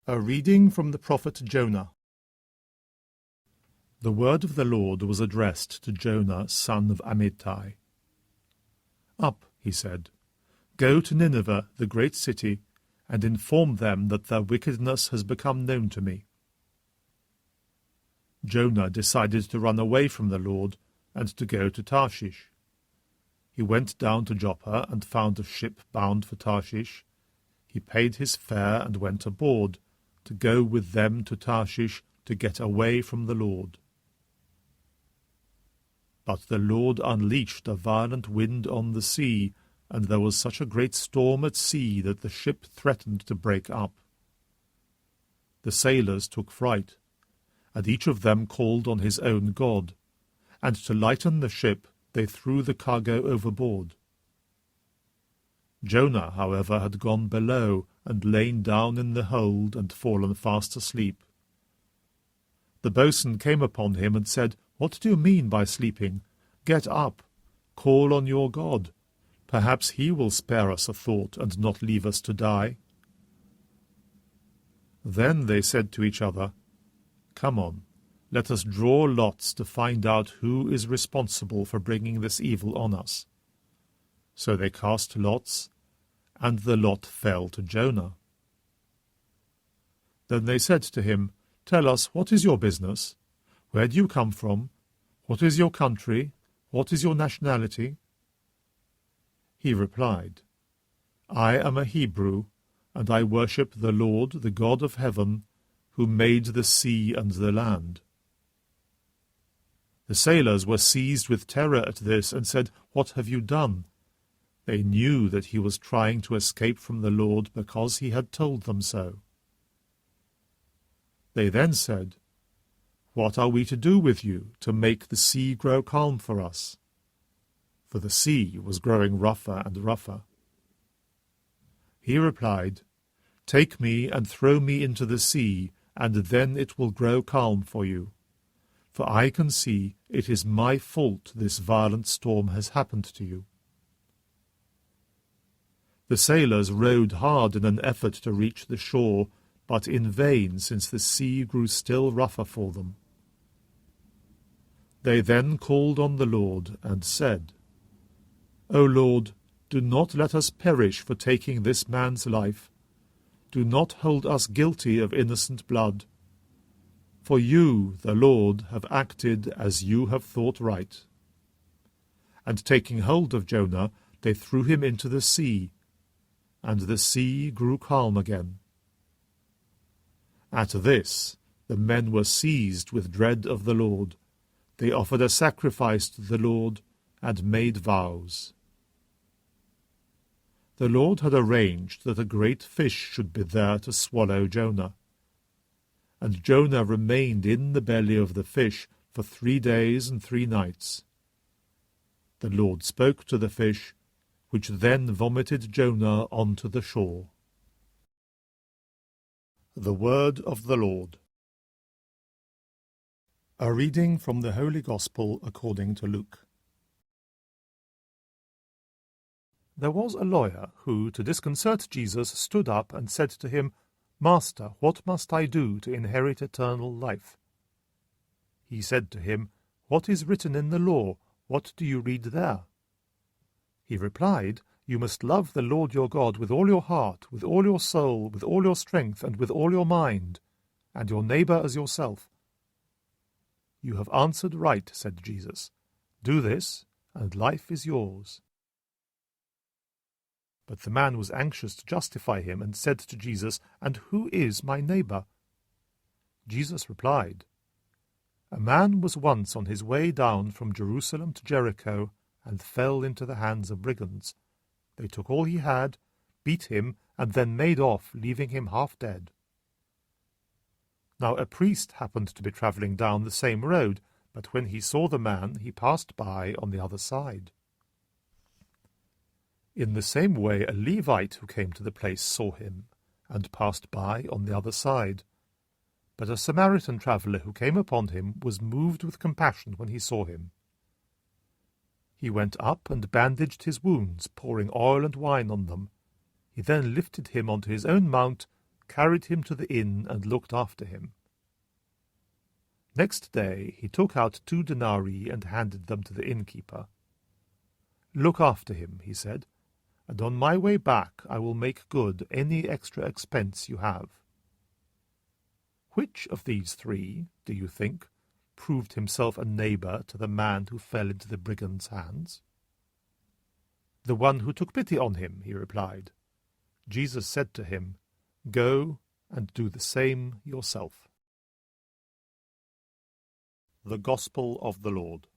A reading from the prophet Jonah. The word of the Lord was addressed to Jonah, son of Amittai. Up, he said, go to Nineveh, the great city, and inform them that their wickedness has become known to me. Jonah decided to run away from the Lord and to go to Tarshish. He went down to Joppa and found a ship bound for Tarshish. He paid his fare and went aboard, to go with them to Tarshish to get away from the Lord. But the Lord unleashed a violent wind on the sea, and there was such a great storm at sea that the ship threatened to break up. The sailors took fright, and each of them called on his own god, and to lighten the ship they threw the cargo overboard. Jonah, however, had gone below and lain down in the hold and fallen fast asleep. The boatswain came upon him and said, "What do you mean by sleeping? Get up, call on your God. Perhaps he will spare us a thought and not leave us to die." Then they said to each other, "Come on, let us draw lots to find out who is responsible for bringing this evil on us." So they cast lots, and the lot fell to Jonah. Then they said to him, "Tell us, what is your business? Where do you come from? What is your country? What is your nationality?" He replied, "I am a Hebrew, and I worship the Lord, the God of heaven, who made the sea and the land." The sailors were seized with terror at this and said, "What have you done?" They knew that he was trying to escape from the Lord because he had told them so. They then said, "What are we to do with you to make the sea grow calm for us?" For the sea was growing rougher and rougher. He replied, "Take me and throw me into the sea, and then it will grow calm for you. For I can see it is my fault this violent storm has happened to you." The sailors rowed hard in an effort to reach the shore, but in vain, since the sea grew still rougher for them. They then called on the Lord and said, "O Lord, do not let us perish for taking this man's life. Do not hold us guilty of innocent blood. For you, the Lord, have acted as you have thought right." And taking hold of Jonah, they threw him into the sea, and the sea grew calm again. At this the men were seized with dread of the Lord. They offered a sacrifice to the Lord and made vows. The Lord had arranged that a great fish should be there to swallow Jonah. And Jonah remained in the belly of the fish for 3 days and 3 nights. The Lord spoke to the fish, which then vomited Jonah onto the shore. The Word of the Lord. A reading from the Holy Gospel according to Luke. There was a lawyer who, to disconcert Jesus, stood up and said to him, "Master, what must I do to inherit eternal life?" He said to him, "What is written in the law? What do you read there?" He replied, "You must love the Lord your God with all your heart, with all your soul, with all your strength, and with all your mind, and your neighbor as yourself." "You have answered right," said Jesus. "Do this, and life is yours." But the man was anxious to justify him and said to Jesus, "And who is my neighbor?" Jesus replied, "A man was once on his way down from Jerusalem to Jericho and fell into the hands of brigands. They took all he had, beat him, and then made off, leaving him half dead. Now a priest happened to be travelling down the same road, but when he saw the man, he passed by on the other side. In the same way a Levite who came to the place saw him, and passed by on the other side. But a Samaritan traveller who came upon him was moved with compassion when he saw him. He went up and bandaged his wounds, pouring oil and wine on them. He then lifted him onto his own mount carried him to the inn, and looked after him. Next day he took out 2 denarii and handed them to the innkeeper. "Look after him," he said, "and on my way back I will make good any extra expense you have." Which of these 3, do you think, proved himself a neighbour to the man who fell into the brigands' hands? "The one who took pity on him," he replied. Jesus said to him, "Go and do the same yourself." The Gospel of the Lord.